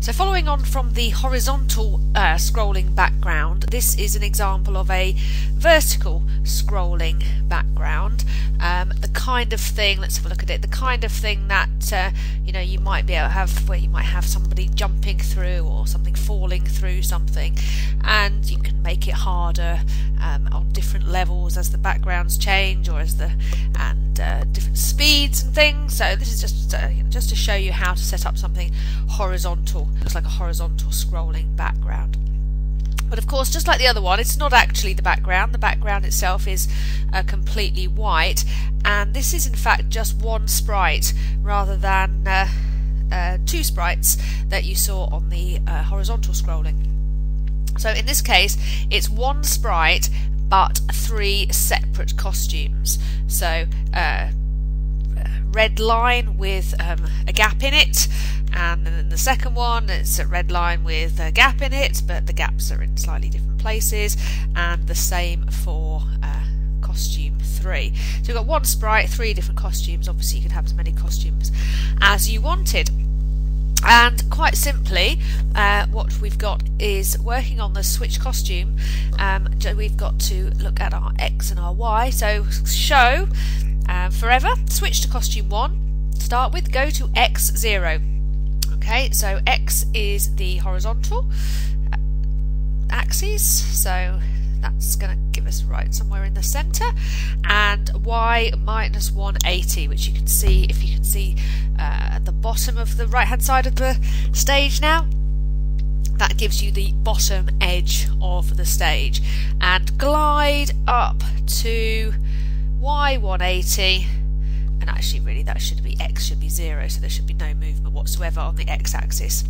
So following on from the horizontal scrolling background, this is an example of a vertical scrolling background. The kind of thing, let's have a look at it, the kind of thing that you might be able to have, where you might have somebody jumping through or something falling through something, and you can make it harder on different levels as the backgrounds change, or as different speeds and things. So this is just to show you how to set up something horizontal. Looks like a horizontal scrolling background. But of course, just like the other one, it's not actually the background. The background itself is completely white, and this is in fact just one sprite rather than two sprites that you saw on the horizontal scrolling. So in this case, it's one sprite but three separate costumes. So red line with a gap in it, and then the second one, it's a red line with a gap in it, but the gaps are in slightly different places, and the same for costume 3. So we've got one sprite, three different costumes. Obviously you could have as many costumes as you wanted. And quite simply, what we've got is, working on the switch costume, we've got to look at our X and our Y. So show forever, switch to costume 1, start with, go to X0. Okay, so X is the horizontal axis, so that's going to give us right somewhere in the centre, and Y minus 180, which you can see, if you can see at the bottom of the right hand side of the stage now, that gives you the bottom edge of the stage. And glide up to Y 180, and actually really that should be, X should be 0, so there should be no movement whatsoever on the X axis.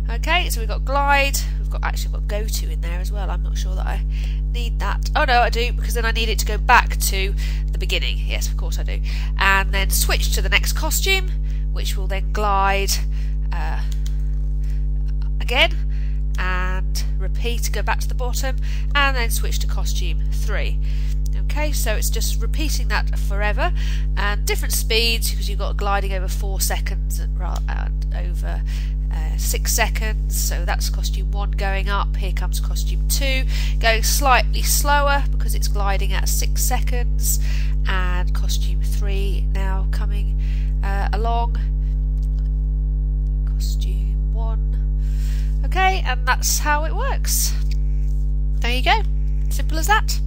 Okay, so we've got glide, we've got go to in there as well. I'm not sure that I need that. Oh no, I do, because then I need it to go back to the beginning. Yes, of course I do. And then switch to the next costume, which will then glide again, and repeat, go back to the bottom, and then switch to costume 3. Okay, so it's just repeating that forever, and different speeds, because you've got gliding over 4 seconds and over 6 seconds. So that's costume 1 going up. Here comes costume 2 going slightly slower because it's gliding at 6 seconds, and costume 3 now coming along. Costume 1. Okay, and that's how it works. There you go. Simple as that.